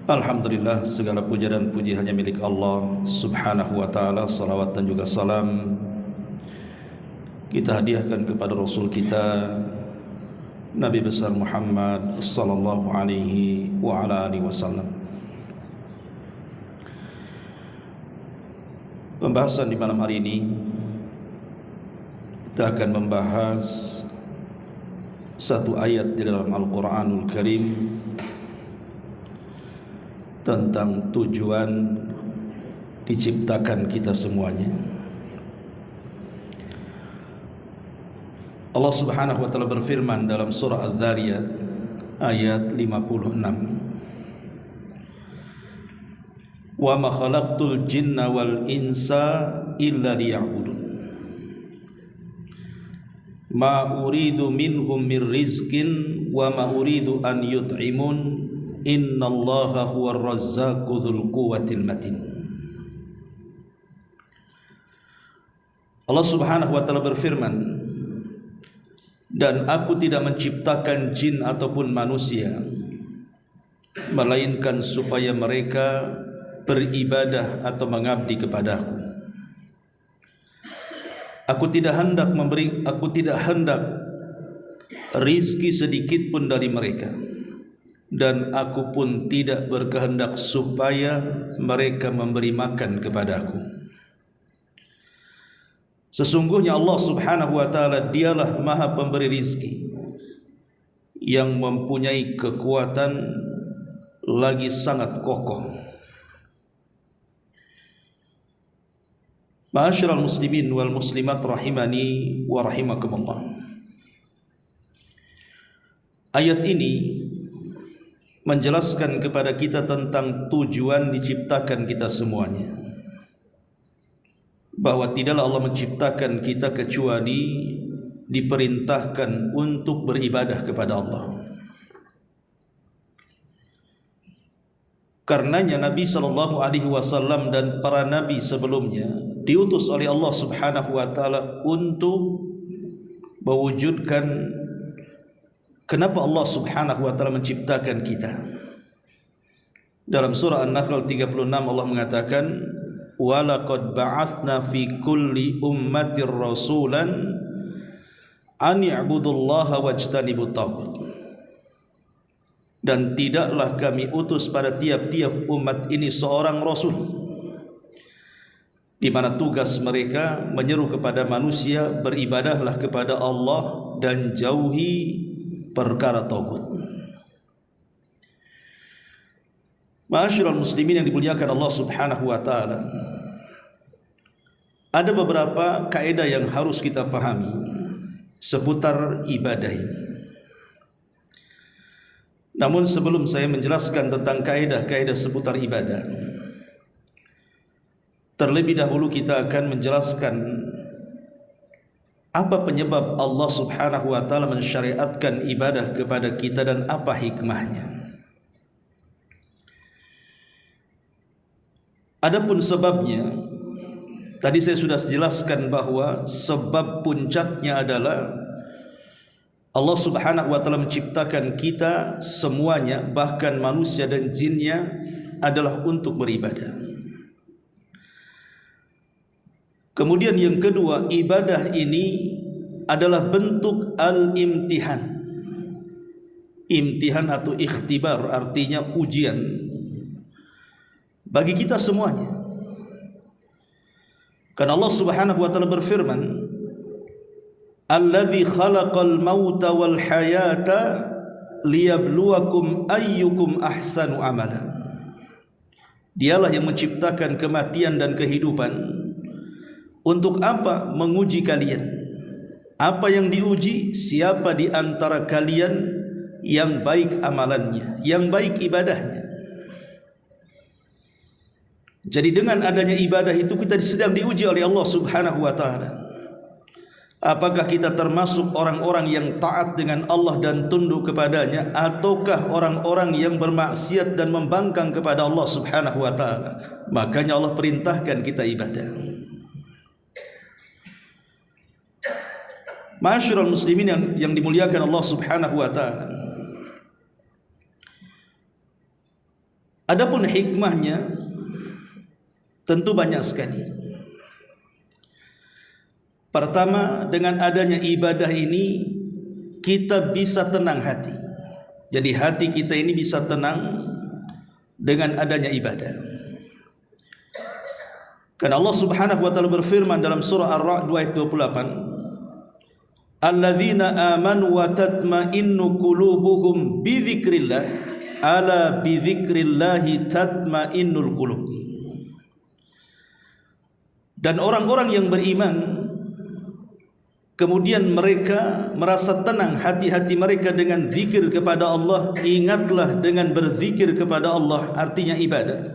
Alhamdulillah, segala puja dan puji hanya milik Allah subhanahu wa ta'ala. Salawat dan juga salam kita hadiahkan kepada Rasul kita Nabi besar Muhammad sallallahu alaihi wa ala alihi wasallam. Pembahasan di malam hari ini kita akan membahas satu ayat di dalam Al-Quranul Karim tentang tujuan diciptakan kita semuanya. Allah Subhanahu wa taala berfirman dalam surah Az-Zariyat ayat 56, "Wa ma khalaqtul jinna wal insa illa liya'budun. Ma uridu minhum min rizqin wa ma uridu an yut'imun. Innallaha huwar razzaqu dzul quwwatil matin." Allah Subhanahu wa taala berfirman, "Dan aku tidak menciptakan jin ataupun manusia melainkan supaya mereka beribadah atau mengabdi kepadaku. Aku tidak hendak rizki sedikit pun dari mereka, dan aku pun tidak berkehendak supaya mereka memberi makan kepadaku. Sesungguhnya Allah Subhanahu wa ta'ala dialah maha pemberi rizki yang mempunyai kekuatan lagi sangat kokoh." Ma'asyiral muslimin wal muslimat rahimani wa rahimakumullah. Ayat ini menjelaskan kepada kita tentang tujuan diciptakan kita semuanya, bahwa tidaklah Allah menciptakan kita kecuali diperintahkan untuk beribadah kepada Allah. Karenanya Nabi SAW dan para nabi sebelumnya diutus oleh Allah Subhanahu wa ta'ala untuk mewujudkan kenapa Allah Subhanahu wa ta'ala menciptakan kita. Dalam surah An-Nahl 36 Allah mengatakan, "Walaqad ba'atsna fi kulli ummatir rasulan an i'budullaha wajtanibut taghut." Dan tidaklah kami utus pada tiap-tiap umat ini seorang rasul, di mana tugas mereka menyeru kepada manusia beribadahlah kepada Allah dan jauhi perkara taghut. Ma'asyiral muslimin yang dimuliakan Allah Subhanahu wa ta'ala, ada beberapa kaidah yang harus kita pahami seputar ibadah ini. Namun sebelum saya menjelaskan tentang kaidah-kaidah seputar ibadah, terlebih dahulu kita akan menjelaskan apa penyebab Allah Subhanahu wa ta'ala mensyariatkan ibadah kepada kita dan apa hikmahnya. Adapun sebabnya, tadi saya sudah jelaskan bahwa sebab puncaknya adalah Allah Subhanahu wa ta'ala menciptakan kita semuanya, bahkan manusia dan jinnya, adalah untuk beribadah. Kemudian yang kedua, ibadah ini adalah bentuk al-imtihan. Imtihan atau ikhtibar artinya ujian bagi kita semuanya. Karena Allah Subhanahu wa ta'ala berfirman, "Alladzi khalaqal mauta wal hayata liyabluwakum ayyukum ahsanu amala." Dialah yang menciptakan kematian dan kehidupan. Untuk apa? Menguji kalian. Apa yang diuji? Siapa di antara kalian yang baik amalannya, yang baik ibadahnya. Jadi dengan adanya ibadah itu kita sedang diuji oleh Allah Subhanahu wa ta'ala. Apakah kita termasuk orang-orang yang taat dengan Allah dan tunduk kepadanya, ataukah orang-orang yang bermaksiat dan membangkang kepada Allah Subhanahu wa ta'ala? Makanya Allah perintahkan kita ibadah. Ma'asyiral muslimin yang dimuliakan Allah Subhanahu wa ta'ala, Adapun hikmahnya tentu banyak sekali. Pertama, dengan adanya ibadah ini kita bisa tenang hati. Jadi hati kita ini bisa tenang dengan adanya ibadah. Karena Allah Subhanahu wa taala berfirman dalam surah Ar-Ra'd ayat 28, "Alladzina amanu wa tatma'innu qulubuhum bi dzikrillah, ala bi dzikrillahi tatma'innul qulub." Dan orang-orang yang beriman kemudian mereka merasa tenang hati-hati mereka dengan zikir kepada Allah. Ingatlah dengan berzikir kepada Allah, artinya ibadah.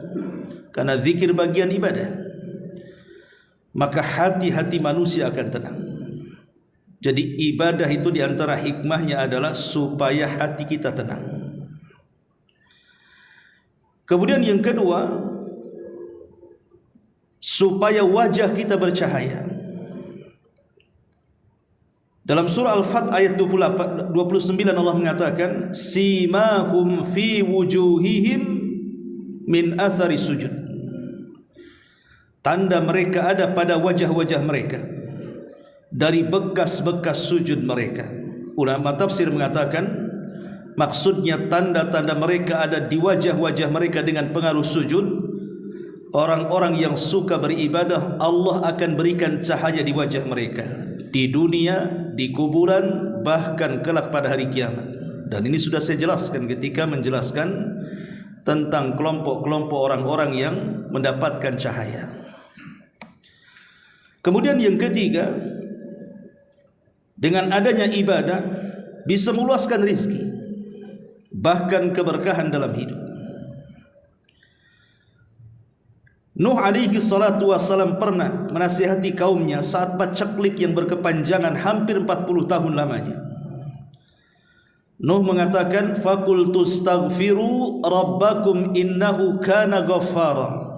Karena zikir bagian ibadah, maka hati-hati manusia akan tenang. Jadi ibadah itu diantara hikmahnya adalah supaya hati kita tenang. Kemudian yang kedua, supaya wajah kita bercahaya. Dalam surah Al-Fath ayat 29 Allah mengatakan, "Simahum fi wujuhihim min athari sujud." Tanda mereka ada pada wajah-wajah mereka dari bekas-bekas sujud mereka. Ulama tafsir mengatakan maksudnya tanda-tanda mereka ada di wajah-wajah mereka dengan pengaruh sujud. Orang-orang yang suka beribadah, Allah akan berikan cahaya di wajah mereka di dunia, di kuburan, bahkan kelak pada hari kiamat. Dan ini sudah saya jelaskan ketika menjelaskan tentang kelompok-kelompok orang-orang yang mendapatkan cahaya. Kemudian yang ketiga, dengan adanya ibadah bisa meluaskan rizki, bahkan keberkahan dalam hidup. Nuh alaihi salatu wassalam pernah menasihati kaumnya saat paceklik yang berkepanjangan hampir 40 tahun lamanya. Nuh mengatakan, "Faqultu astaghfiru rabbakum innahu kana ghaffara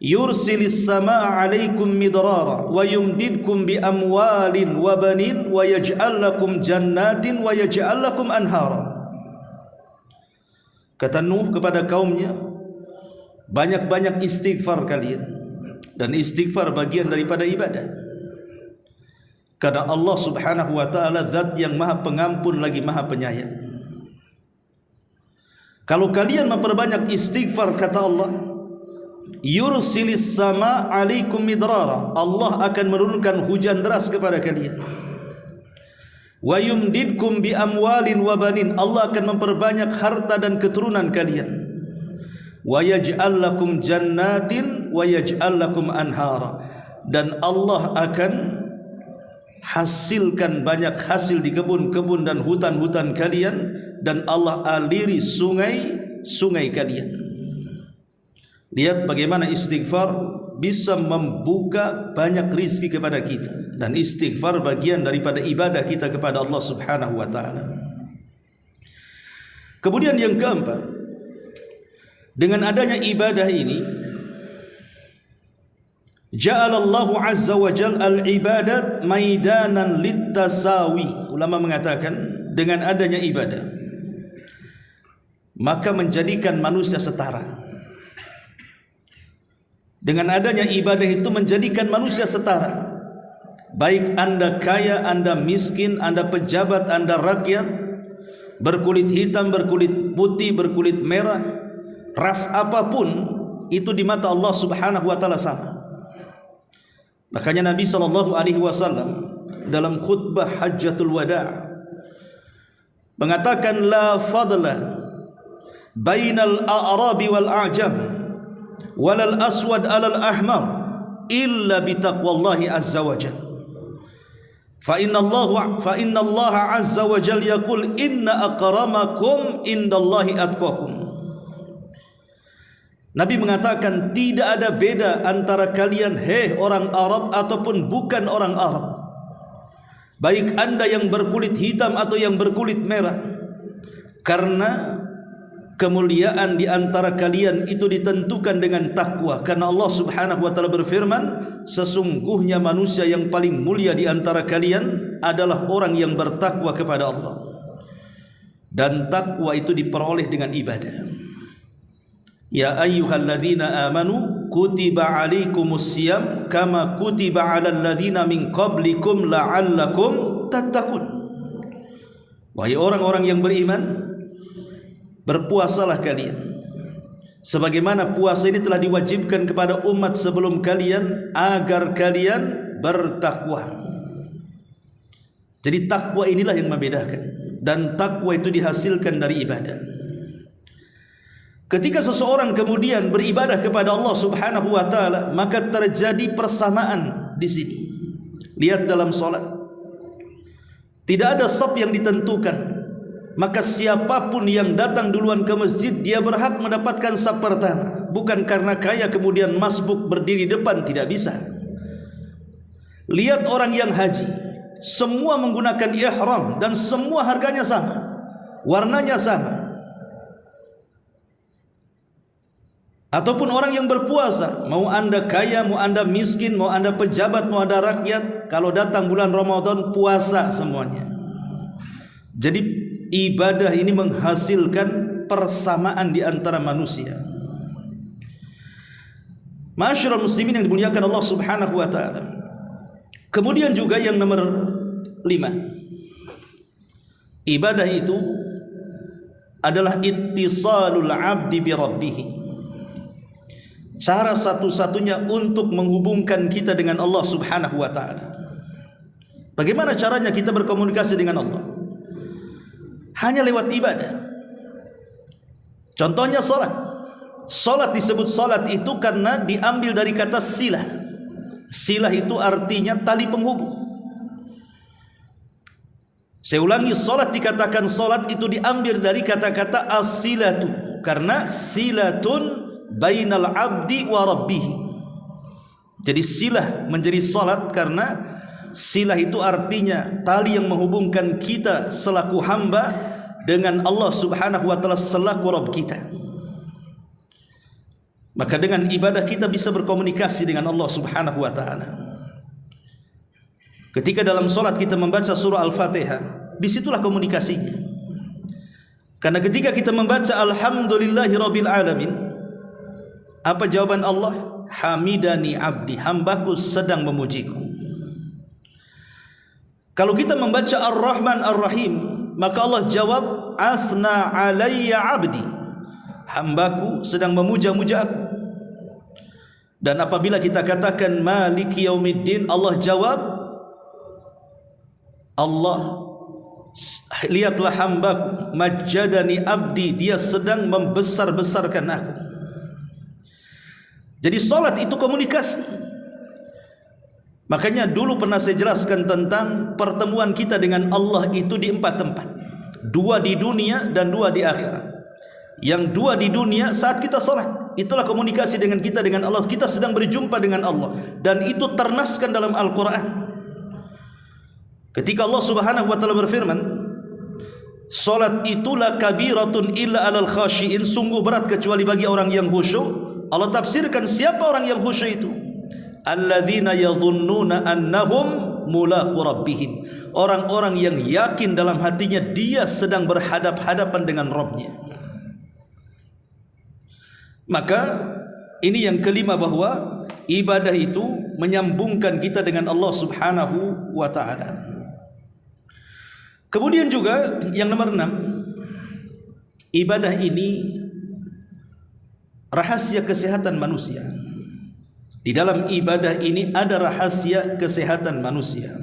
yursilis samaa 'alaikum midrara wa yumdidkum bi amwalin wa banin wa yaj'al lakum jannatin wa yaj'al lakum anhara." Kata Nuh kepada kaumnya, banyak-banyak istighfar kalian, dan istighfar bagian daripada ibadah. Karena Allah Subhanahu wa taala zat yang Maha Pengampun lagi Maha Penyayang. Kalau kalian memperbanyak istighfar, kata Allah, yursilis sama alaikum midrara, Allah akan menurunkan hujan deras kepada kalian. Wa yumdidkum bi amwalin wa banin, Allah akan memperbanyak harta dan keturunan kalian. Wa yaj'al lakum jannatin wa yaj'al lakum anhara, dan Allah akan hasilkan banyak hasil di kebun-kebun dan hutan-hutan kalian, dan Allah aliri sungai-sungai kalian. Lihat bagaimana istighfar bisa membuka banyak rizki kepada kita, dan istighfar bagian daripada ibadah kita kepada Allah Subhanahu wa taala. Kemudian yang keempat, dengan adanya ibadah ini, ja'alallahu azza wa jalla al-ibadat maidanan littasawi. Ulama mengatakan dengan adanya ibadah maka menjadikan manusia setara. Dengan adanya ibadah itu menjadikan manusia setara. Baik Anda kaya, Anda miskin, Anda pejabat, Anda rakyat, berkulit hitam, berkulit putih, berkulit merah, ras apapun, itu di mata Allah Subhanahu wa taala sama. Makanya Nabi SAW dalam khutbah Hajjatul Wada' mengatakan, la fadla bainal a'rabi wal a'jam walal aswad alal ahmar illa bitaqwallahi azza wa jalla. Fa inna Allah azza wa jalla yaqul inna akramakum indallahi atqakum. Nabi mengatakan tidak ada beda antara kalian, hei orang Arab ataupun bukan orang Arab, baik anda yang berkulit hitam atau yang berkulit merah, karena kemuliaan di antara kalian itu ditentukan dengan takwa. Karena Allah Subhanahu wa taala berfirman, sesungguhnya manusia yang paling mulia di antara kalian adalah orang yang bertakwa kepada Allah, dan takwa itu diperoleh dengan ibadah. Ya ayyuhalladzina amanu kutiba alaikumus siyam kama kutiba alal ladzina min qablikum la'allakum tattaqun. Wahai orang-orang yang beriman, berpuasalah kalian sebagaimana puasa ini telah diwajibkan kepada umat sebelum kalian agar kalian bertakwa. Jadi takwa inilah yang membedakan, dan takwa itu dihasilkan dari ibadah. Ketika seseorang kemudian beribadah kepada Allah Subhanahu wa taala, maka terjadi persamaan di sini. Lihat dalam salat, tidak ada shaf yang ditentukan, maka siapapun yang datang duluan ke masjid dia berhak mendapatkan shaf pertama, bukan karena kaya kemudian masbuk berdiri depan, tidak bisa. Lihat orang yang haji, semua menggunakan ihram dan semua harganya sama, warnanya sama. Ataupun orang yang berpuasa, mau anda kaya, mau anda miskin, mau anda pejabat, mau anda rakyat, kalau datang bulan Ramadan puasa semuanya. Jadi ibadah ini menghasilkan persamaan di antara manusia. Ma'asyiral muslimin yang dimuliakan Allah Subhanahu wa taala. Kemudian juga yang nomor 5, ibadah itu adalah ittisalul abdi bi rabbih. Cara satu-satunya untuk menghubungkan kita dengan Allah Subhanahu wa taala. Bagaimana caranya kita berkomunikasi dengan Allah? Hanya lewat ibadah. Contohnya salat. Salat disebut salat itu karena diambil dari kata silah. Silah itu artinya tali penghubung. Saya ulangi, salat dikatakan salat itu diambil dari kata-kata as-silatu, karena silatun bainal abdi wa rabbih. Jadi silah menjadi salat karena silah itu artinya tali yang menghubungkan kita selaku hamba dengan Allah Subhanahu wa taala selaku Rabb kita. Maka dengan ibadah kita bisa berkomunikasi dengan Allah Subhanahu wa taala. Ketika dalam salat kita membaca surah Al-Fatihah, disitulah komunikasinya. Karena ketika kita membaca alhamdulillahirabbil alamin, apa jawaban Allah? Hamidani abdi, hambaku sedang memujiku. Kalau kita membaca Ar-Rahman Ar-Rahim, maka Allah jawab athna alayya abdi, hambaku sedang memuja-muja aku. Dan apabila kita katakan maliki yaumiddin, Allah jawab, Allah lihatlah hambaku majjadani abdi, dia sedang membesar-besarkan aku. Jadi salat itu komunikasi. Makanya dulu pernah saya jelaskan tentang pertemuan kita dengan Allah itu di 4 tempat. 2 di dunia dan 2 di akhirat. Yang 2 di dunia saat kita salat, itulah komunikasi dengan kita dengan Allah. Kita sedang berjumpa dengan Allah, dan itu ternaskan dalam Al-Quran. Ketika Allah Subhanahu wa taala berfirman, salat itulah kabiratun illa alal khashiin, sungguh berat kecuali bagi orang yang khusyuk. Allah tafsirkan siapa orang yang khusyuk itu? Alladzina yadhunnuna annahum mulaqu rabbihim, orang-orang yang yakin dalam hatinya dia sedang berhadap-hadapan dengan Rabbnya. Maka ini yang kelima, bahwa ibadah itu menyambungkan kita dengan Allah Subhanahu wa taala. Kemudian juga yang nomor 6, ibadah ini rahasia kesehatan manusia. Di dalam ibadah ini ada rahasia kesehatan manusia,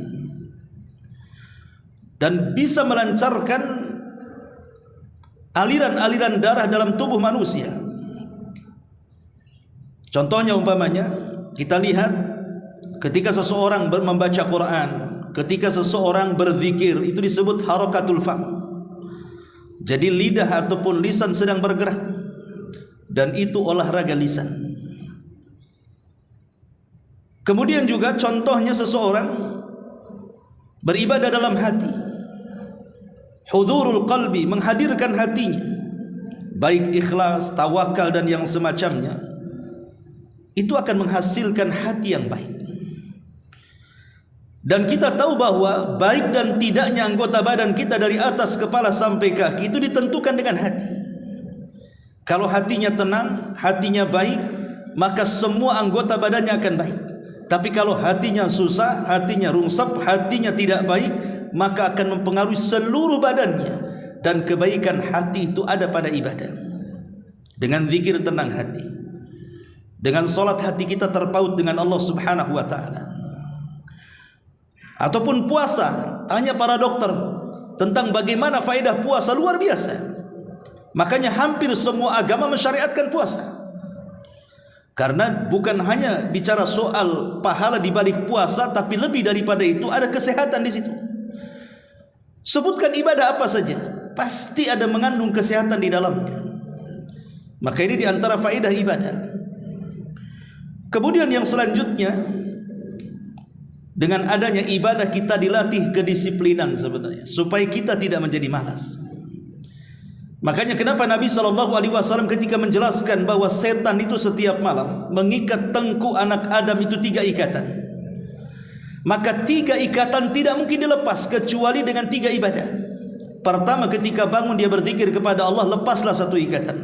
dan bisa melancarkan aliran-aliran darah dalam tubuh manusia. Contohnya umpamanya kita lihat ketika seseorang membaca Quran, ketika seseorang berzikir, itu disebut harakatul fam. Jadi lidah ataupun lisan sedang bergerak, dan itu olahraga lisan. Kemudian juga contohnya seseorang beribadah dalam hati, hudurul qalbi, menghadirkan hatinya, baik ikhlas, tawakal dan yang semacamnya, itu akan menghasilkan hati yang baik. Dan kita tahu bahwa baik dan tidaknya anggota badan kita dari atas kepala sampai kaki itu ditentukan dengan hati. Kalau hatinya tenang, hatinya baik, maka semua anggota badannya akan baik. Tapi kalau hatinya susah, hatinya rungsep, hatinya tidak baik, maka akan mempengaruhi seluruh badannya. Dan kebaikan hati itu ada pada ibadah. Dengan zikir tenang hati, dengan solat hati kita terpaut dengan Allah Subhanahu wa ta'ala. Ataupun puasa, tanya para dokter tentang bagaimana faedah puasa, luar biasa. Makanya hampir semua agama mensyariatkan puasa. Karena bukan hanya bicara soal pahala di balik puasa, tapi lebih daripada itu ada kesehatan di situ. Sebutkan ibadah apa saja, pasti ada mengandung kesehatan di dalamnya. Maka ini di antara faedah ibadah. Kemudian yang selanjutnya, dengan adanya ibadah kita dilatih kedisiplinan sebenarnya, supaya kita tidak menjadi malas. Makanya kenapa Nabi SAW ketika menjelaskan bahwa setan itu setiap malam mengikat tengkuk anak Adam itu 3 ikatan. Maka 3 ikatan tidak mungkin dilepas kecuali dengan 3 ibadah. Pertama, ketika bangun dia berzikir kepada Allah, lepaslah 1 ikatan.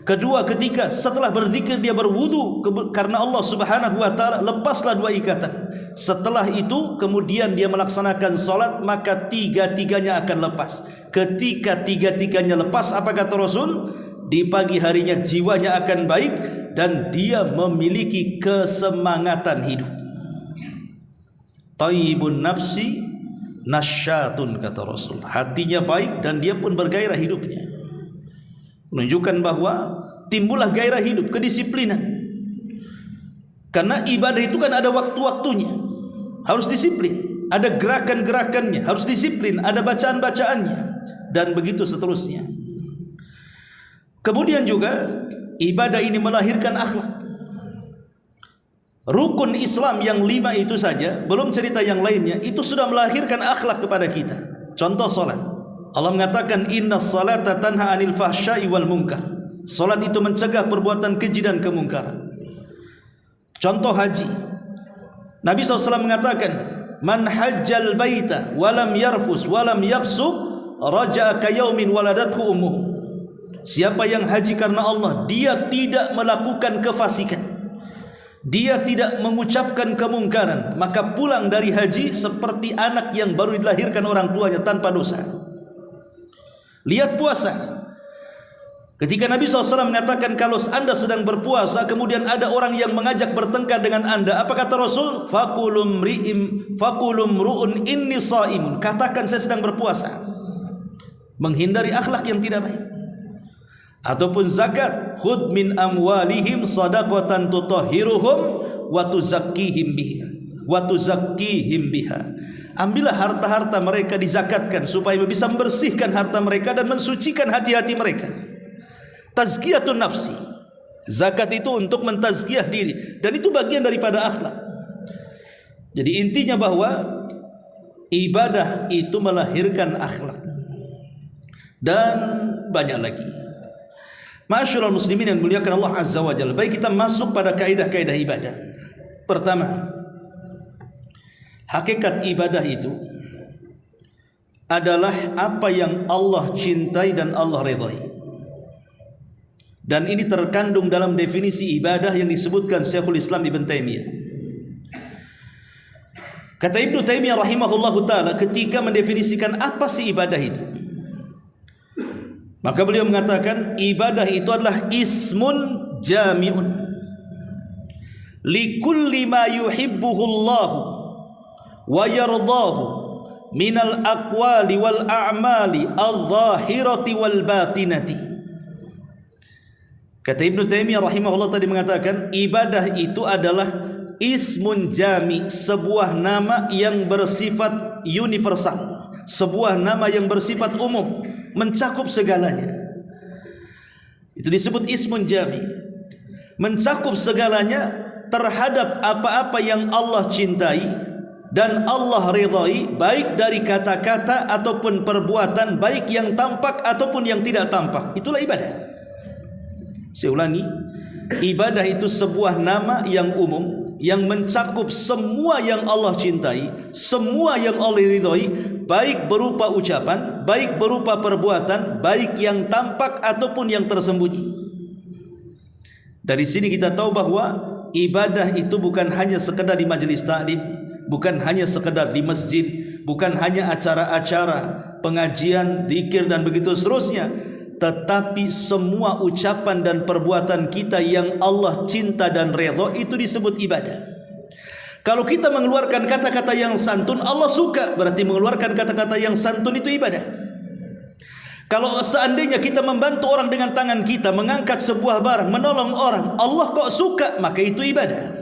Kedua, ketika setelah berzikir dia berwudu karena Allah Subhanahu wa ta'ala, lepaslah 2 ikatan. Setelah itu kemudian dia melaksanakan salat, maka 3-tiganya akan lepas. Ketika 3-tiganya lepas, apa kata Rasul? Di pagi harinya jiwanya akan baik dan dia memiliki kesemangatan hidup. Thayyibun nafsi nasyatun, kata Rasul. Hatinya baik dan dia pun bergairah hidupnya. Menunjukkan bahwa timbullah gairah hidup, kedisiplinan. Karena ibadah itu kan ada waktu-waktunya, harus disiplin. Ada gerakan-gerakannya, harus disiplin. Ada bacaan-bacaannya, dan begitu seterusnya. Kemudian juga ibadah ini melahirkan akhlak. Rukun Islam yang 5 itu saja, belum cerita yang lainnya, itu sudah melahirkan akhlak kepada kita. Contoh salat, Allah mengatakan innas salata tanha 'anil fahsya'i wal munkar. Salat itu mencegah perbuatan keji dan kemungkaran. Contoh haji, Nabi SAW mengatakan, man hajjal baita walam yarfus walam yafsuq raja'a ka yaumin waladathu ummuh. Siapa yang haji karena Allah, dia tidak melakukan kefasikan, dia tidak mengucapkan kemungkaran, maka pulang dari haji seperti anak yang baru dilahirkan orang tuanya tanpa dosa. Lihat puasa. Ketika Nabi SAW mengatakan kalau anda sedang berpuasa kemudian ada orang yang mengajak bertengkar dengan anda, apa kata Rasul? Fakulum ru'un inni shaimun. Katakan saya sedang berpuasa. Menghindari akhlak yang tidak baik. Ataupun zakat, khudh min amwalihim shadaqatan tutahhiruhum wa tuzakkihim biha. Ambillah harta-harta mereka, dizakatkan supaya bisa membersihkan harta mereka dan mensucikan hati-hati mereka. Tazkiyatun nafsi. Zakat itu untuk mentazkiyah diri, dan itu bagian daripada akhlak. Jadi intinya bahwa ibadah itu melahirkan akhlak. Dan banyak lagi. Ma'asyiral muslimin yang dimuliakan Allah Azza wa Jalla, baik kita masuk pada kaidah-kaidah ibadah. Pertama, hakikat ibadah itu adalah apa yang Allah cintai dan Allah ridhai. Dan ini terkandung dalam definisi ibadah yang disebutkan Syekhul Islam Ibn Taimiyah. Kata Ibnu Taimiyah rahimahullahu ta'ala ketika mendefinisikan apa sih ibadah itu, maka beliau mengatakan ibadah itu adalah ismun jami'un likulli ma yuhibbuhullahu wa yardahu minal aqwali wal a'mali adh-dhahirati wal batinati. Kata Ibnu Taimiyah rahimahullah tadi mengatakan ibadah itu adalah ismun jami, sebuah nama yang bersifat universal, sebuah nama yang bersifat umum, mencakup segalanya. Itu disebut ismun jami, mencakup segalanya terhadap apa-apa yang Allah cintai dan Allah ridhai, baik dari kata-kata ataupun perbuatan, baik yang tampak ataupun yang tidak tampak. Itulah ibadah. Saya ulangi, ibadah itu sebuah nama yang umum yang mencakup semua yang Allah cintai, semua yang Allah ridhai, baik berupa ucapan, baik berupa perbuatan, baik yang tampak ataupun yang tersembunyi. Dari sini kita tahu bahwa ibadah itu bukan hanya sekedar di majelis taklim, bukan hanya sekedar di masjid, bukan hanya acara-acara pengajian, zikir dan begitu seterusnya, tetapi semua ucapan dan perbuatan kita yang Allah cinta dan redha itu disebut ibadah. Kalau kita mengeluarkan kata-kata yang santun, Allah suka, berarti mengeluarkan kata-kata yang santun itu ibadah. Kalau seandainya kita membantu orang dengan tangan kita, mengangkat sebuah barang, menolong orang, Allah kok suka, maka itu ibadah.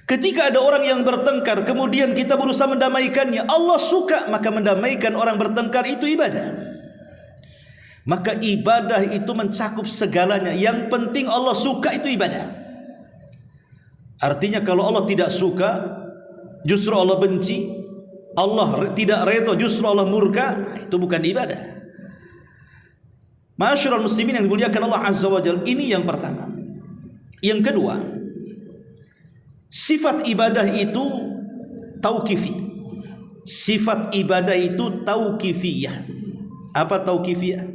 Ketika ada orang yang bertengkar, kemudian kita berusaha mendamaikannya, Allah suka, maka mendamaikan orang bertengkar itu ibadah. Maka ibadah itu mencakup segalanya. Yang penting Allah suka itu ibadah. Artinya kalau Allah tidak suka, justru Allah benci, Allah tidak redha, justru Allah murka, itu bukan ibadah. Ma'asyiral muslimin yang dimuliakan Allah Azza wa Jalla, ini yang pertama. Yang kedua, sifat ibadah itu tauqifi. Sifat ibadah itu tauqifiyah. Apa tauqifiyah?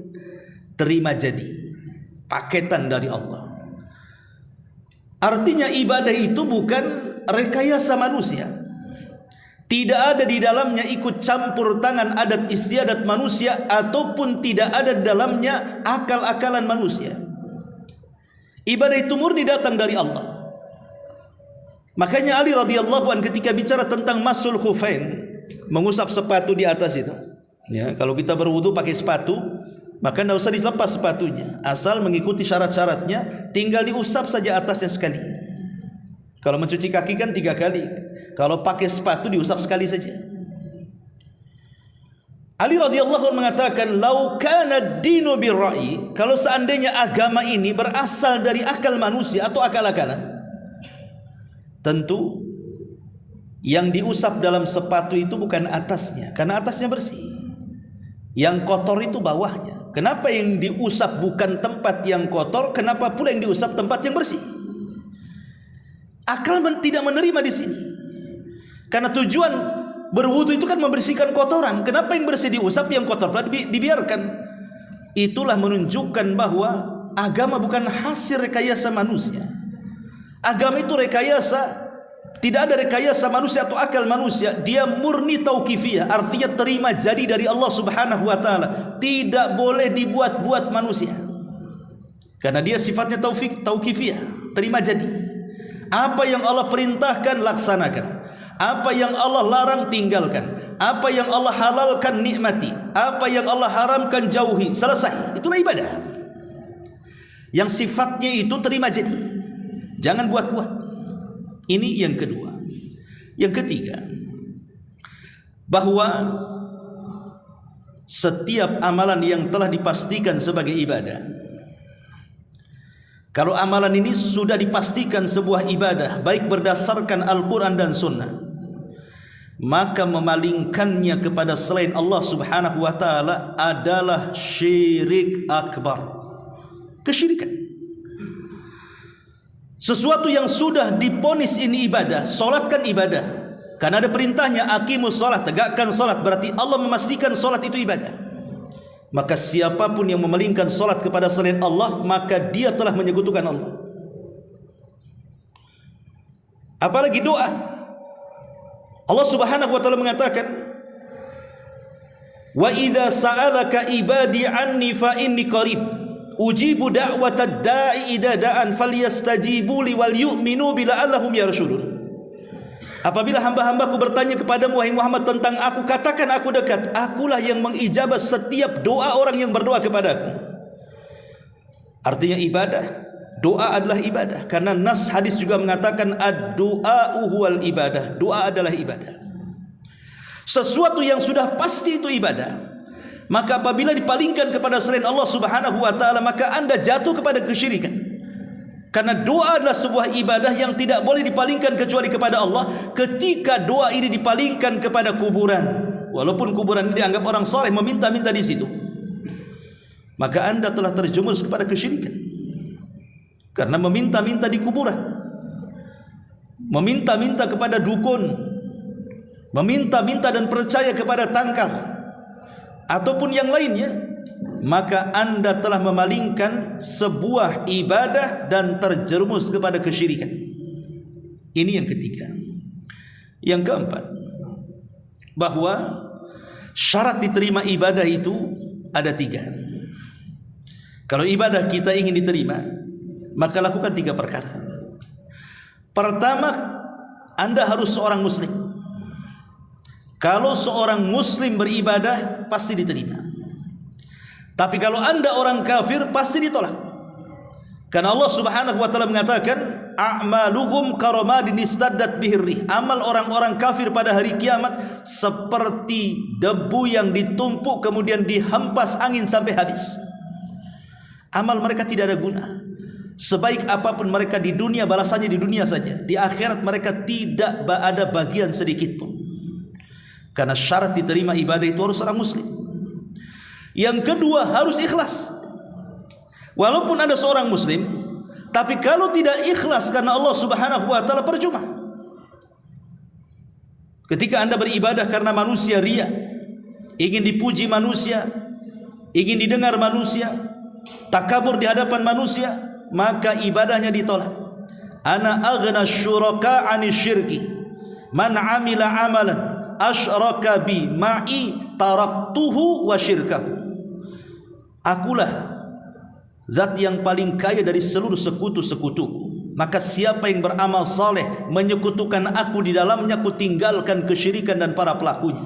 Terima jadi, paketan dari Allah. Artinya ibadah itu bukan rekayasa manusia. Tidak ada di dalamnya ikut campur tangan adat istiadat manusia, ataupun tidak ada di dalamnya akal-akalan manusia. Ibadah itu murni datang dari Allah. Makanya Ali radhiyallahu anhu ketika bicara tentang masul khufain, mengusap sepatu di atas itu, ya, kalau kita berwudu pakai sepatu, maka tidak usah dilepas sepatunya, asal mengikuti syarat-syaratnya, tinggal diusap saja atasnya sekali. Kalau mencuci kaki kan 3 kali, kalau pakai sepatu diusap sekali saja. Ali radhiyallahu anhu mengatakan, "Lau kana ad-dinu bir-ra'yi," kalau seandainya agama ini berasal dari akal manusia atau akal-akalan, tentu yang diusap dalam sepatu itu bukan atasnya, karena atasnya bersih. Yang kotor itu bawahnya. Kenapa yang diusap bukan tempat yang kotor? Kenapa pula yang diusap tempat yang bersih? Akal tidak menerima di sini. Karena tujuan berwudu itu kan membersihkan kotoran. Kenapa yang bersih diusap, yang kotor dibiarkan? Itulah menunjukkan bahwa agama bukan hasil rekayasa manusia. Agama itu rekayasa, tidak ada rekayasa manusia atau akal manusia. Dia murni tauqifiyah, artinya terima jadi dari Allah Subhanahu wa taala. Tidak boleh dibuat-buat manusia. Karena dia sifatnya tauqifiyah, terima jadi. Apa yang Allah perintahkan laksanakan, apa yang Allah larang tinggalkan, apa yang Allah halalkan nikmati, apa yang Allah haramkan jauhi. Selesai, itulah ibadah. Yang sifatnya itu terima jadi, jangan buat-buat. Ini yang kedua. Yang ketiga, bahwa setiap amalan yang telah dipastikan sebagai ibadah, kalau amalan ini sudah dipastikan sebuah ibadah, baik berdasarkan Al-Quran dan Sunnah, maka memalingkannya kepada selain Allah Subhanahu wa ta'ala adalah syirik akbar, kesyirikan. Sesuatu yang sudah diponis ini ibadah, solat kan ibadah, karena ada perintahnya aqimus solat, tegakkan solat, berarti Allah memastikan solat itu ibadah. Maka siapapun yang memalingkan solat kepada selain Allah, maka dia telah menyekutukan Allah. Apalagi doa, Allah Subhanahu wa ta'ala mengatakan, "Wa idza sa'alaka ibadi anni fa inni qarib ujibu da'watad da'i idza da'an falyastajibu li wal yu'minu bila'allahum yarshudun." Apabila hamba-hambaku bertanya kepadamu wahai Muhammad tentang aku, katakan aku dekat. Akulah yang mengijabah setiap doa orang yang berdoa kepadaku. Artinya ibadah, doa adalah ibadah. Karena nas hadis juga mengatakan ad-du'a'u huwal ibadah. Doa adalah ibadah. Sesuatu yang sudah pasti itu ibadah, maka apabila dipalingkan kepada selain Allah Subhanahu wa ta'ala, maka anda jatuh kepada kesyirikan. Karena doa adalah sebuah ibadah yang tidak boleh dipalingkan kecuali kepada Allah. Ketika doa ini dipalingkan kepada kuburan, walaupun kuburan ini dianggap orang soleh, meminta-minta di situ, maka anda telah terjerumus kepada kesyirikan. Karena meminta-minta di kuburan, meminta-minta kepada dukun, meminta-minta dan percaya kepada tangkal, ataupun yang lainnya, maka Anda telah memalingkan sebuah ibadah dan terjerumus kepada kesyirikan. Ini yang ketiga. Yang keempat, bahwa syarat diterima ibadah itu ada 3. Kalau ibadah kita ingin diterima, maka lakukan 3 perkara. Pertama, Anda harus seorang muslim. Kalau seorang muslim beribadah, pasti diterima. Tapi kalau Anda orang kafir, pasti ditolak. Karena Allah Subhanahu wa taala mengatakan, a'maluhum karamadin istaddat bihir rih. Amal orang-orang kafir pada hari kiamat seperti debu yang ditumpuk kemudian dihempas angin sampai habis. Amal mereka tidak ada guna. Sebaik apapun mereka di dunia, balasannya di dunia saja. Di akhirat mereka tidak ada bagian sedikit pun. Karena syarat diterima ibadah itu harus orang muslim. Yang kedua, harus ikhlas. Walaupun ada seorang muslim, tapi kalau tidak ikhlas karena Allah Subhanahu wa taala, percuma. Ketika Anda beribadah karena manusia riya, ingin dipuji manusia, ingin didengar manusia, takabur di hadapan manusia, maka ibadahnya ditolak. Ana aghna syuraka 'ani syirki man 'amila 'amalan asyraka bi ma'i taraktuhu wa syirkahu. Akulah zat yang paling kaya dari seluruh sekutu-sekutuku, maka siapa yang beramal saleh menyekutukan aku di dalamnya, aku tinggalkan kesyirikan dan para pelakunya.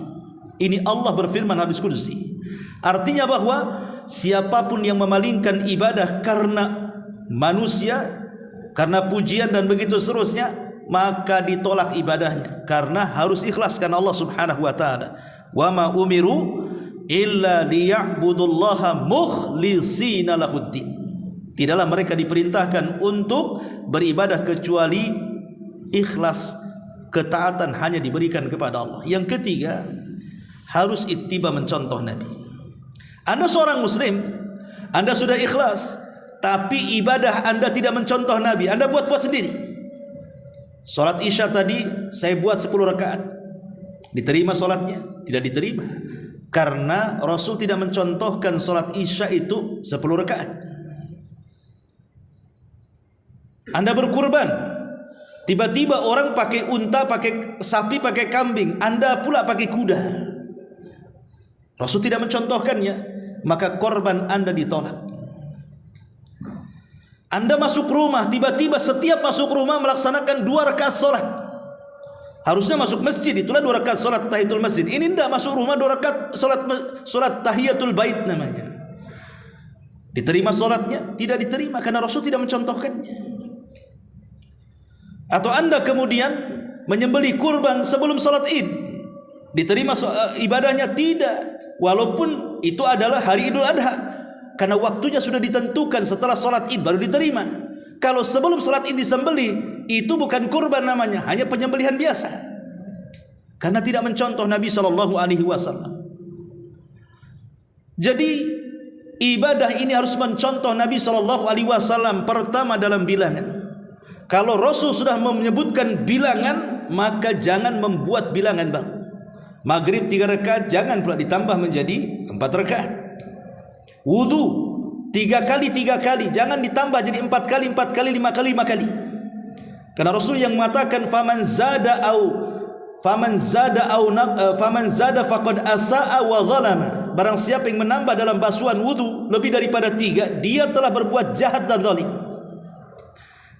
Ini Allah berfirman hadis qudsi. Artinya bahwa siapapun yang memalingkan ibadah karena manusia, karena pujian dan begitu seterusnya, maka ditolak ibadahnya. Karena harus ikhlas karena Allah Subhanahu wa taala. Wa ma umiru illa liya'budullaha mukhlishina lahuddin. Tidaklah mereka diperintahkan untuk beribadah kecuali ikhlas, ketaatan hanya diberikan kepada Allah. Yang ketiga, harus ittiba, mencontoh Nabi. Anda seorang muslim, Anda sudah ikhlas, tapi ibadah Anda tidak mencontoh Nabi, Anda buat-buat sendiri. Salat Isya tadi saya buat 10 rakaat. Diterima salatnya? Tidak diterima. Karena Rasul tidak mencontohkan salat Isya itu 10 rakaat. Anda berkurban, tiba-tiba orang pakai unta, pakai sapi, pakai kambing, Anda pula pakai kuda. Rasul tidak mencontohkannya, maka korban Anda ditolak. Anda masuk rumah, tiba-tiba setiap masuk rumah melaksanakan 2 rakaat salat. Harusnya masuk masjid, itulah 2 rakaat salat tahiyatul masjid. Ini tidak masuk rumah, 2 rakaat salat tahiyatul bait namanya. Diterima salatnya? Tidak diterima karena Rasul tidak mencontohkannya. Atau Anda kemudian menyembelih kurban sebelum salat Id, diterima ibadahnya? Tidak, walaupun itu adalah hari Idul Adha, karena waktunya sudah ditentukan setelah salat Id baru diterima. Kalau sebelum salat Id disembelih, itu bukan kurban namanya, hanya penyembelihan biasa, karena tidak mencontoh Nabi sallallahu alaihi wasallam. Jadi ibadah ini harus mencontoh Nabi sallallahu alaihi wasallam. Pertama, dalam bilangan. Kalau Rasul sudah menyebutkan bilangan, maka jangan membuat bilangan baru. Maghrib 3 rakaat jangan pula ditambah menjadi 4 rakaat. Wudu 3 kali 3 kali, jangan ditambah jadi 4 kali 4 kali 5 kali 5 kali. Karena Rasul yang mengatakan faman zada faqad asaa wa zalama. Barang siapa yang menambah dalam basuhan wudu lebih daripada 3, dia telah berbuat jahat dan zalim.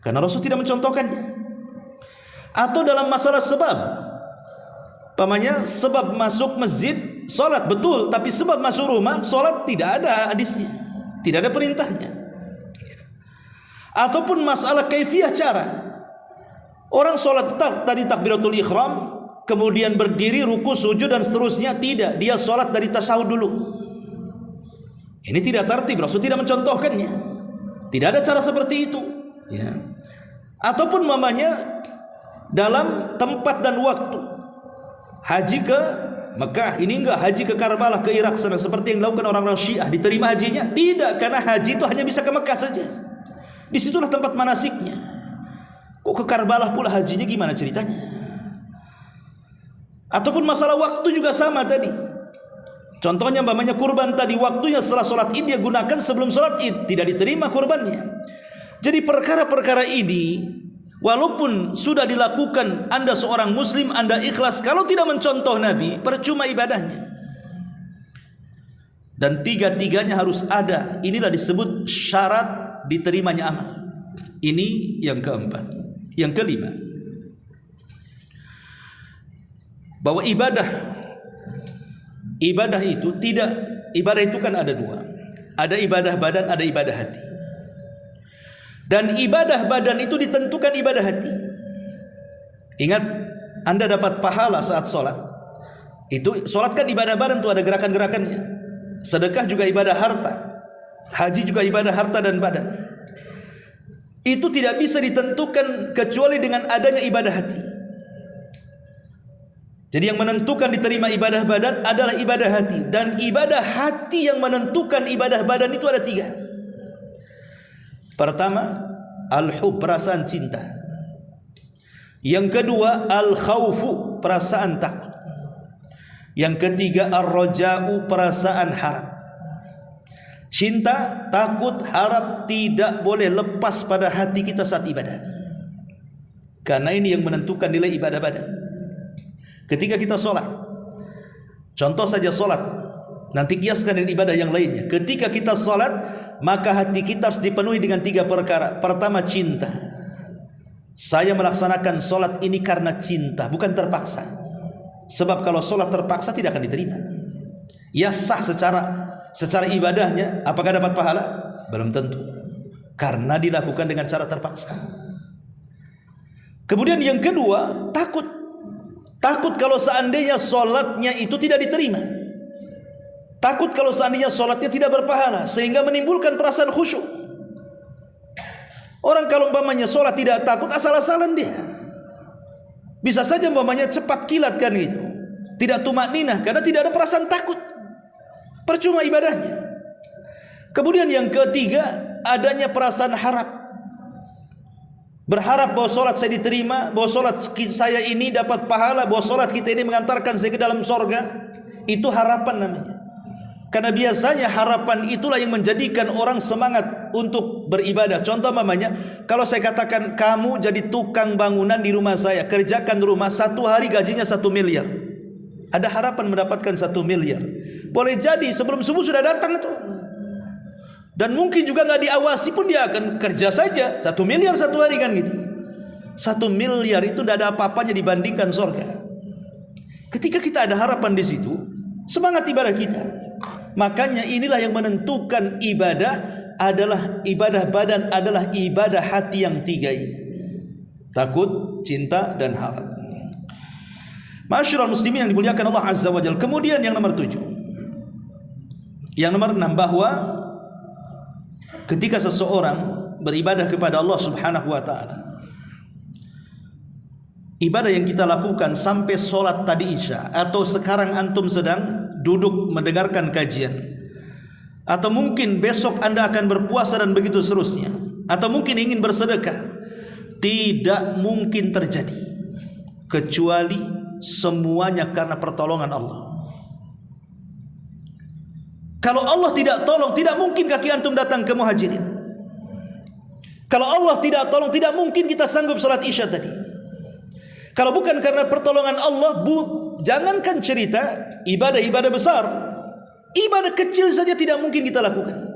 Karena Rasul tidak mencontohkannya. Atau dalam masalah sebab, pamannya sebab masuk masjid salat betul, tapi sebab masuk rumah salat tidak ada hadisnya, tidak ada perintahnya. Ataupun masalah kaifiyah cara, orang salat tadi takbiratul ihram, kemudian berdiri, ruku, sujud dan seterusnya, tidak, dia salat dari tasyahud dulu. Ini tidak tertib, Rasul tidak mencontohkannya. Tidak ada cara seperti itu, ya. Ataupun mamanya dalam tempat dan waktu, haji ke Mekah, ini enggak haji ke Karbala, ke Irak sana, seperti yang dilakukan orang-orang Syiah. Diterima hajinya? Tidak, karena haji itu hanya bisa ke Mekah saja. Disitulah tempat manasiknya. Kok ke Karbala pula hajinya, gimana ceritanya? Ataupun masalah waktu juga sama tadi. Contohnya umpamanya kurban tadi, waktunya setelah sholat id dia gunakan, sebelum sholat id tidak diterima kurbannya. Jadi perkara-perkara ini walaupun sudah dilakukan, Anda seorang muslim, Anda ikhlas, kalau tidak mencontoh Nabi, percuma ibadahnya. Dan tiga-tiganya harus ada. Inilah disebut syarat diterimanya amal. Ini yang keempat. Yang kelima, bahwa ibadah itu tidak, ibadah itu kan ada dua. Ada ibadah badan, ada ibadah hati. Dan ibadah badan itu ditentukan ibadah hati. Ingat, Anda dapat pahala saat sholat. Itu sholat kan ibadah badan, itu ada gerakan-gerakannya. Sedekah juga ibadah harta. Haji juga ibadah harta dan badan. Itu tidak bisa ditentukan kecuali dengan adanya ibadah hati. Jadi yang menentukan diterima ibadah badan adalah ibadah hati. Dan ibadah hati yang menentukan ibadah badan itu ada tiga. Pertama, al-hub, perasaan cinta. Yang kedua, al-khawfu, perasaan takut. Yang ketiga, ar-raja'u, perasaan harap. Cinta, takut, harap tidak boleh lepas pada hati kita saat ibadah. Karena ini yang menentukan nilai ibadah badan. Ketika kita sholat, contoh saja sholat, nanti kiaskan dengan ibadah yang lainnya. Ketika kita sholat, maka hati kita harus dipenuhi dengan tiga perkara. Pertama, cinta. Saya melaksanakan sholat ini karena cinta, bukan terpaksa. Sebab kalau sholat terpaksa tidak akan diterima. Ya sah secara ibadahnya, apakah dapat pahala? Belum tentu, karena dilakukan dengan cara terpaksa. Kemudian yang kedua, takut. Takut kalau seandainya sholatnya itu tidak diterima. Takut kalau seandainya sholatnya tidak berpahala, sehingga menimbulkan perasaan khusyuk. Orang kalau umpamanya sholat tidak takut, asal-asalan dia. Bisa saja umpamanya cepat kilat kan gitu. Tidak tumakninah karena tidak ada perasaan takut. Percuma ibadahnya. Kemudian yang ketiga, adanya perasaan harap. Berharap bahwa sholat saya diterima, bahwa sholat saya ini dapat pahala, bahwa sholat kita ini mengantarkan saya ke dalam sorga. Itu harapan namanya. Karena biasanya harapan itulah yang menjadikan orang semangat untuk beribadah. Contoh mamanya, kalau saya katakan kamu jadi tukang bangunan di rumah saya, kerjakan rumah, 1 hari gajinya 1 miliar. Ada harapan mendapatkan 1 miliar. Boleh jadi sebelum subuh sudah datang itu. Dan mungkin juga nggak diawasi pun dia akan kerja saja 1 miliar 1 hari kan gitu. 1 miliar itu tidak ada apa-apanya dibandingkan surga. Ketika kita ada harapan di situ, semangat ibadah kita. Makanya inilah yang menentukan ibadah adalah ibadah badan, adalah ibadah hati yang tiga ini. Takut, cinta, dan harap. Ma'asyiral muslimin yang dimuliakan Allah Azza wa Jalla. Kemudian yang nomor 7. Yang nomor 6, bahwa ketika seseorang beribadah kepada Allah Subhanahu wa ta'ala, ibadah yang kita lakukan sampai sholat tadi isya, atau sekarang antum sedang duduk mendengarkan kajian, atau mungkin besok anda akan berpuasa dan begitu seterusnya, atau mungkin ingin bersedekah, tidak mungkin terjadi kecuali semuanya karena pertolongan Allah. Kalau Allah tidak tolong, tidak mungkin kaki antum datang ke Muhajirin. Kalau Allah tidak tolong, tidak mungkin kita sanggup sholat isya tadi. Kalau bukan karena pertolongan Allah, jangankan cerita ibadah-ibadah besar, ibadah kecil saja tidak mungkin kita lakukan.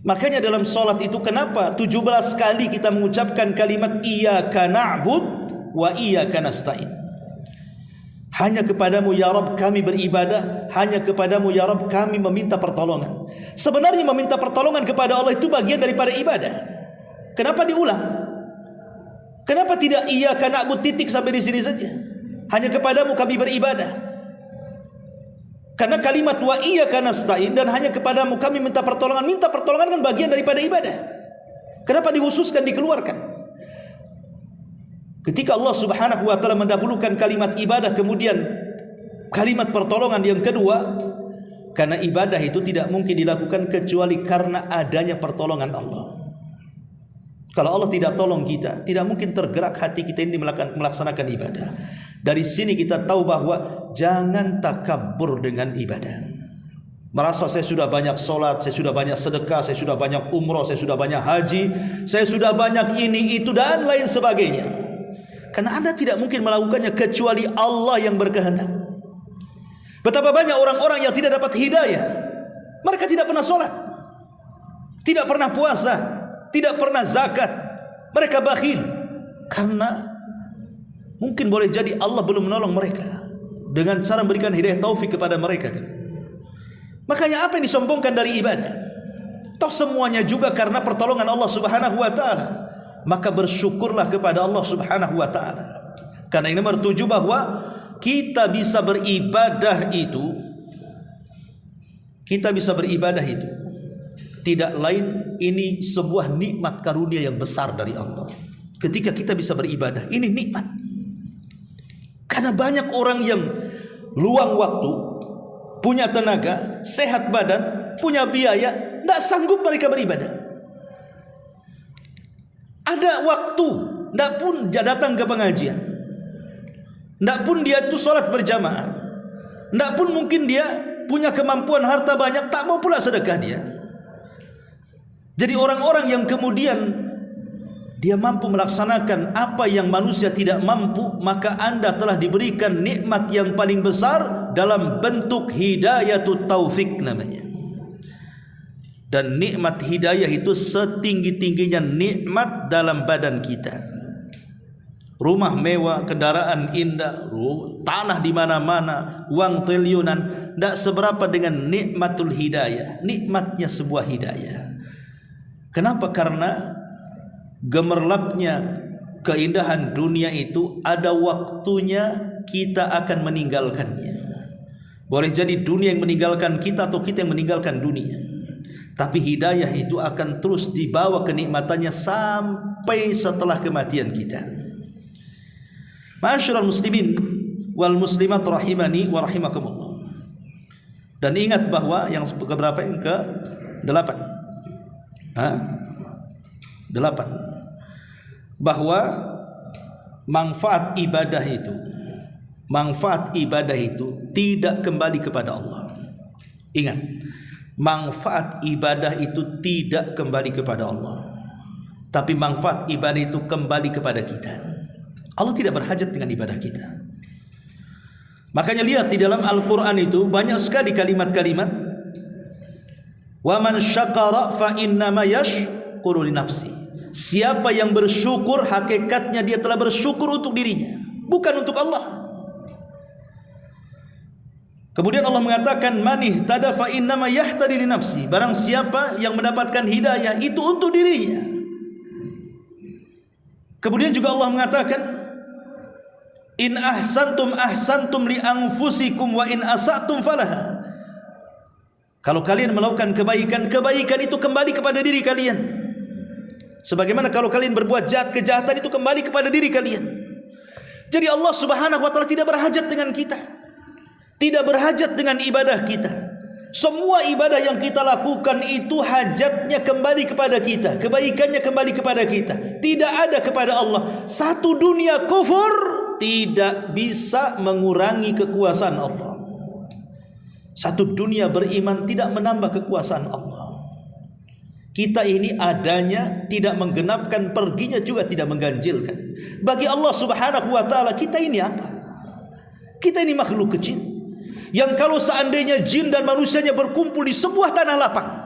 Makanya dalam sholat itu kenapa 17 kali kita mengucapkan kalimat iyyaka na'bud wa iyyaka nasta'in. Hanya kepadamu ya Rabb kami beribadah, hanya kepadamu ya Rabb kami meminta pertolongan. Sebenarnya meminta pertolongan kepada Allah itu bagian daripada ibadah. Kenapa diulang? Kenapa tidak iyyaka na'bud titik sampai di sini saja? Hanya kepadamu kami beribadah. Karena kalimat wa iyyaka nasta'in dan hanya kepadamu kami minta pertolongan. Minta pertolongan kan bagian daripada ibadah. Kenapa dikhususkan, dikeluarkan? Ketika Allah Subhanahu wa ta'ala mendahulukan kalimat ibadah, kemudian kalimat pertolongan yang kedua, karena ibadah itu tidak mungkin dilakukan kecuali karena adanya pertolongan Allah. Kalau Allah tidak tolong kita, tidak mungkin tergerak hati kita ini melaksanakan ibadah. Dari sini kita tahu bahwa jangan takabur dengan ibadah. merasa saya sudah banyak sholat, saya sudah banyak sedekah, saya sudah banyak umroh, saya sudah banyak haji, saya sudah banyak ini, itu, dan lain sebagainya. Karena Anda tidak mungkin melakukannya kecuali Allah yang berkehendak. Betapa banyak orang-orang yang tidak dapat hidayah. Mereka tidak pernah sholat, tidak pernah puasa, tidak pernah zakat. Mereka bakhil karena mungkin boleh jadi Allah belum menolong mereka dengan cara memberikan hidayah taufik kepada mereka. Makanya apa yang disombongkan dari ibadah? Toh semuanya juga karena pertolongan Allah Subhanahu wa taala. Maka bersyukurlah kepada Allah Subhanahu wa taala. Karena ini nomor 7 bahwa kita bisa beribadah itu, tidak lain, ini sebuah nikmat karunia yang besar dari Allah. Ketika kita bisa beribadah, ini nikmat. Karena banyak orang yang luang waktu, punya tenaga, sehat badan, punya biaya, tidak sanggup mereka beribadah. Ada waktu, tidak pun dia datang ke pengajian, tidak pun dia itu sholat berjamaah, tidak pun mungkin dia punya kemampuan harta banyak, tak mau pula sedekah dia. Jadi orang-orang yang kemudian dia mampu melaksanakan apa yang manusia tidak mampu, maka Anda telah diberikan nikmat yang paling besar dalam bentuk hidayatut taufik namanya. Dan nikmat hidayah itu setinggi-tingginya nikmat dalam badan kita. Rumah mewah, kendaraan indah, tanah di mana-mana, uang triliunan, tidak seberapa dengan nikmatul hidayah. Nikmatnya sebuah hidayah. Kenapa? Karena gemerlapnya keindahan dunia itu ada waktunya kita akan meninggalkannya. Boleh jadi dunia yang meninggalkan kita atau kita yang meninggalkan dunia. Tapi hidayah itu akan terus dibawa kenikmatannya sampai setelah kematian kita. Ma'asyiral muslimin wal muslimat rahimani wa rahimakumullah. Dan ingat bahwa yang keberapa, yang ke-8. 8. Bahwa manfaat ibadah itu tidak kembali kepada Allah. Ingat, manfaat ibadah itu tidak kembali kepada Allah, tapi manfaat ibadah itu kembali kepada kita. Allah tidak berhajat dengan ibadah kita. Makanya lihat di dalam Al-Quran itu banyak sekali kalimat-kalimat, wa man syakara fa innama yashkuru li nafsi. Siapa yang bersyukur, hakikatnya dia telah bersyukur untuk dirinya, bukan untuk Allah. Kemudian Allah mengatakan, man ihtada fa innama yahtadi li nafsi. Barang siapa yang mendapatkan hidayah, itu untuk dirinya. Kemudian juga Allah mengatakan, in ahsantum ahsantum li anfusikum wa in asatum falaha. Kalau kalian melakukan kebaikan, kebaikan itu kembali kepada diri kalian. Sebagaimana kalau kalian berbuat jahat, kejahatan itu kembali kepada diri kalian. Jadi Allah Subhanahu wa taala tidak berhajat dengan kita, tidak berhajat dengan ibadah kita. Semua ibadah yang kita lakukan itu hajatnya kembali kepada kita, kebaikannya kembali kepada kita, tidak ada kepada Allah. Satu dunia kufur tidak bisa mengurangi kekuasaan Allah. Satu dunia beriman tidak menambah kekuasaan Allah. Kita ini adanya tidak menggenapkan, perginya juga tidak mengganjilkan. Bagi Allah Subhanahu wa taala, kita ini apa? Kita ini makhluk kecil yang kalau seandainya jin dan manusianya berkumpul di sebuah tanah lapang,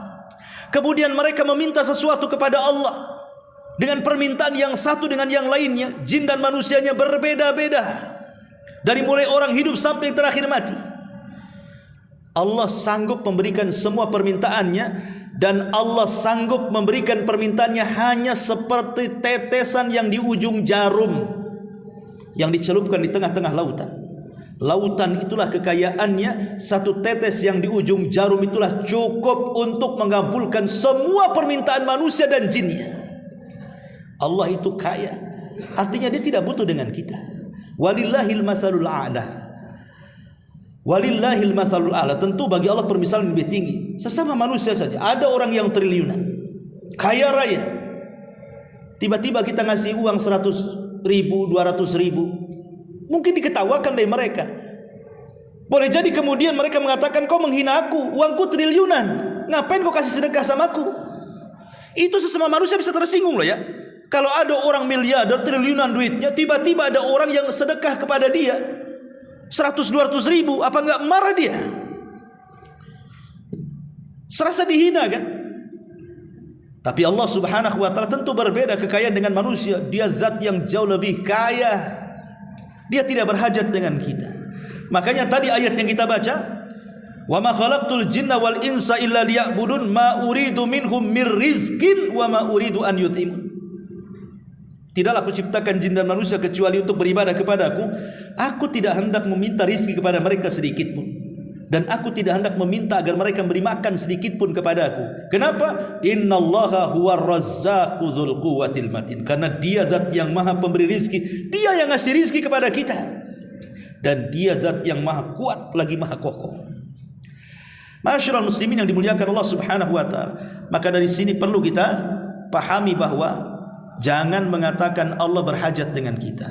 kemudian mereka meminta sesuatu kepada Allah dengan permintaan yang satu dengan yang lainnya, jin dan manusianya berbeda-beda, dari mulai orang hidup sampai terakhir mati, Allah sanggup memberikan semua permintaannya. Dan Allah sanggup memberikan permintaannya hanya seperti tetesan yang di ujung jarum yang dicelupkan di tengah-tengah lautan. Lautan itulah kekayaannya. Satu tetes yang di ujung jarum itulah cukup untuk mengabulkan semua permintaan manusia dan jinnya. Allah itu kaya, artinya dia tidak butuh dengan kita. Walillahil matsalul a'la. Walillahil matsalul a'la. Tentu bagi Allah permisalan lebih tinggi. Sesama manusia saja, ada orang yang triliunan, kaya raya, tiba-tiba kita ngasih uang 100.000, 200.000, mungkin diketawakan oleh mereka. Boleh jadi kemudian mereka mengatakan, kau menghina aku, uangku triliunan, ngapain kau kasih sedekah samaku? Itu sesama manusia bisa tersinggung loh ya. Kalau ada orang miliarder triliunan duitnya, tiba-tiba ada orang yang sedekah kepada dia 100-200 ribu, apa enggak marah dia? Serasa dihina kan? Tapi Allah subhanahu wa ta'ala tentu berbeda kekayaan dengan manusia. Dia zat yang jauh lebih kaya. Dia tidak berhajat dengan kita. Makanya tadi ayat yang kita baca, wa ma khalaqtul jinna wal insa illa liya'budun ma uridu minhum mir rizqin wa ma uridu an yut'imun. Tidaklah aku ciptakan jin dan manusia kecuali untuk beribadah kepadaku. Aku tidak hendak meminta rizki kepada mereka sedikit pun, dan aku tidak hendak meminta agar mereka memberi makan sedikit pun kepadaku. Kenapa? Innallaha huwar razzaqu dzul quwwatil matin. Karena dia zat yang maha pemberi rizki. Dia yang ngasih rizki kepada kita, dan dia zat yang maha kuat lagi maha kokoh. Ma'asyiral muslimin yang dimuliakan Allah subhanahu wa ta'ala, maka dari sini perlu kita pahami bahwa jangan mengatakan Allah berhajat dengan kita.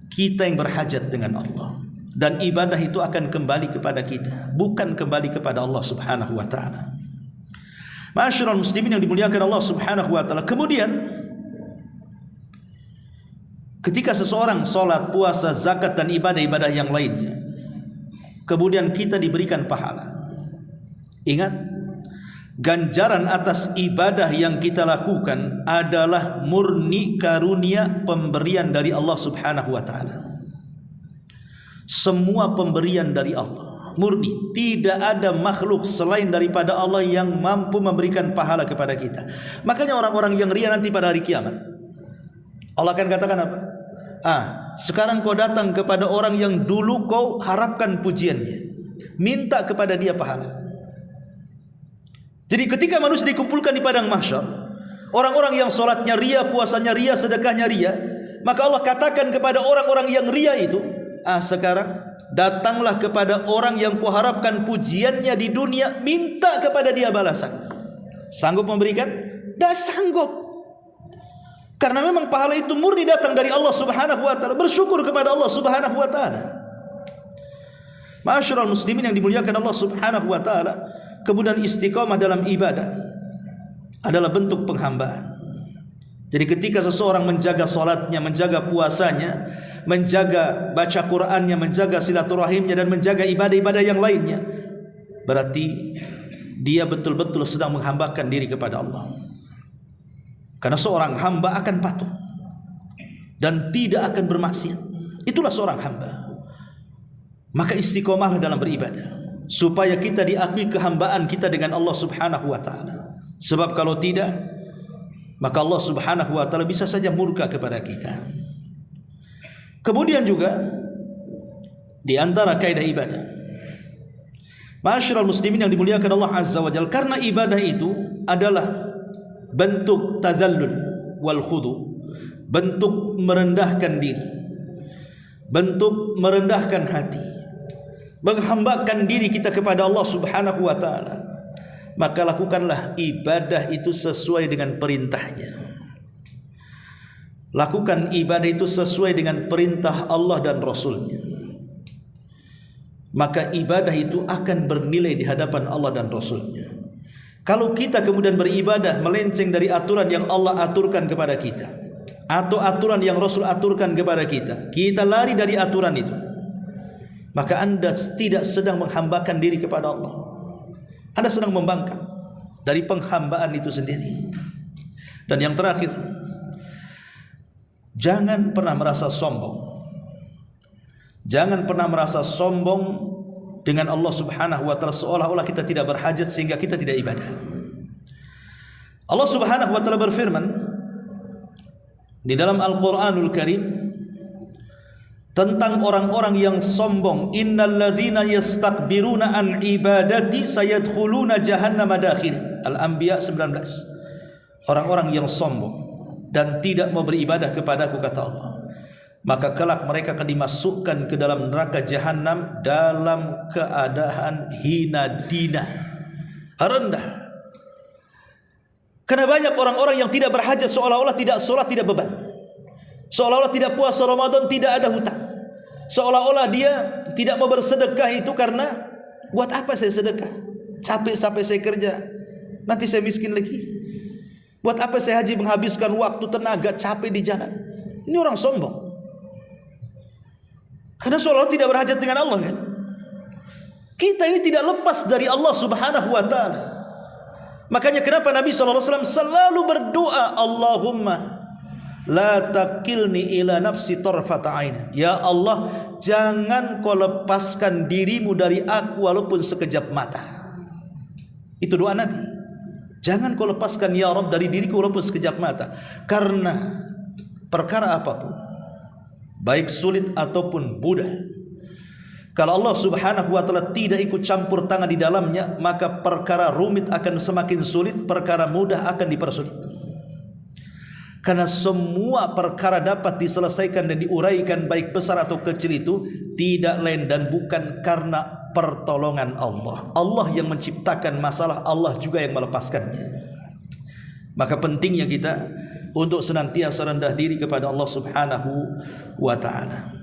Kita yang berhajat dengan Allah. Dan ibadah itu akan kembali kepada kita, bukan kembali kepada Allah subhanahu wa ta'ala. Ma'asyiral muslimin yang dimuliakan Allah subhanahu wa ta'ala, kemudian ketika seseorang sholat, puasa, zakat dan ibadah-ibadah yang lainnya, kemudian kita diberikan pahala. Ingat, ganjaran atas ibadah yang kita lakukan adalah murni karunia pemberian dari Allah subhanahu wa ta'ala. Semua pemberian dari Allah, murni. Tidak ada makhluk selain daripada Allah yang mampu memberikan pahala kepada kita. Makanya orang-orang yang ria nanti pada hari kiamat, Allah akan katakan apa? Sekarang kau datang kepada orang yang dulu kau harapkan pujiannya, minta kepada dia pahala. Jadi ketika manusia dikumpulkan di padang mahsyar, orang-orang yang sholatnya ria, puasanya ria, sedekahnya ria, maka Allah katakan kepada orang-orang yang ria itu, sekarang datanglah kepada orang yang kau harapkan pujiannya di dunia, minta kepada dia balasan. Sanggup memberikan? Tidak sanggup. Karena memang pahala itu murni datang dari Allah subhanahu wa ta'ala. Bersyukur kepada Allah subhanahu wa ta'ala. Ma'asyiral muslimin yang dimuliakan Allah subhanahu wa ta'ala, kemudian istiqamah dalam ibadah adalah bentuk penghambaan. Jadi ketika seseorang menjaga salatnya, menjaga puasanya, menjaga baca Qur'annya, menjaga silaturahimnya, dan menjaga ibadah-ibadah yang lainnya, berarti dia betul-betul sedang menghambakan diri kepada Allah. Karena seorang hamba akan patuh dan tidak akan bermaksiat. Itulah seorang hamba. Maka istiqomahlah dalam beribadah, supaya kita diakui kehambaan kita dengan Allah subhanahu wa ta'ala. Sebab kalau tidak, maka Allah subhanahu wa ta'ala bisa saja murka kepada kita. Kemudian juga di antara kaidah ibadah, ma'asyiral muslimin yang dimuliakan Allah azza wa jalla, karena ibadah itu adalah bentuk tadzallul wal khudu, bentuk merendahkan diri, bentuk merendahkan hati, menghambakan diri kita kepada Allah subhanahu wa ta'ala. Maka lakukanlah ibadah itu sesuai dengan perintahnya. Lakukan ibadah itu sesuai dengan perintah Allah dan Rasulnya. Maka ibadah itu akan bernilai di hadapan Allah dan Rasulnya. Kalau kita kemudian beribadah melenceng dari aturan yang Allah aturkan kepada kita, atau aturan yang Rasul aturkan kepada kita, kita lari dari aturan itu, maka Anda tidak sedang menghambakan diri kepada Allah. Anda sedang membangkang dari penghambaan itu sendiri. Dan yang terakhir, jangan pernah merasa sombong. Jangan pernah merasa sombong dengan Allah subhanahu wa ta'ala, seolah-olah kita tidak berhajat sehingga kita tidak ibadah. Allah subhanahu wa ta'ala berfirman di dalam Al-Quranul Karim tentang orang-orang yang sombong, innalladzina yastakbiruna an ibadati sayadkhuluna jahannama dakhir. Al-Anbiya 19. Orang-orang yang sombong dan tidak mau beribadah kepadaku, kata Allah, maka kelak mereka akan dimasukkan ke dalam neraka jahanam dalam keadaan hina dina, rendah. Karena banyak orang-orang yang tidak berhajat, seolah-olah tidak sholat tidak beban, seolah-olah tidak puasa Ramadan tidak ada hutang, Seolah-olah dia tidak mau bersedekah itu karena buat apa saya sedekah? Capek-capek saya kerja, nanti saya miskin lagi. Buat apa saya haji menghabiskan waktu, tenaga, capek di jalan? Ini orang sombong. Karena seolah-olah tidak berhajat dengan Allah kan? Kita ini tidak lepas dari Allah Subhanahu wa taala. Makanya kenapa Nabi SAW selalu berdoa, Allahumma la takilni ila nafsi tarfata ain. Ya Allah, jangan kau lepaskan dirimu dari aku walaupun sekejap mata. Itu doa Nabi. Jangan kau lepaskan ya Rabb dari diriku walaupun sekejap mata. Karena perkara apapun, baik sulit ataupun mudah, kalau Allah Subhanahu wa taala tidak ikut campur tangan di dalamnya, maka perkara rumit akan semakin sulit, perkara mudah akan dipersulit. Karena semua perkara dapat diselesaikan dan diuraikan baik besar atau kecil itu tidak lain dan bukan karena pertolongan Allah. Allah yang menciptakan masalah, Allah juga yang melepaskannya. Maka pentingnya kita untuk senantiasa rendah diri kepada Allah Subhanahu wa taala.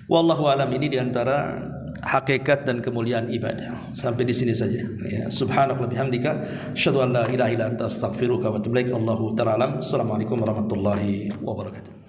Wallahu alam, ini diantara hakikat dan kemuliaan ibadah. Sampai di sini saja. Ya, subhanallah bihamdika, asyhadu an la ilaha illa anta astaghfiruka wa atubu ilaik. Allahu ta'ala alam. Assalamualaikum warahmatullahi wabarakatuh.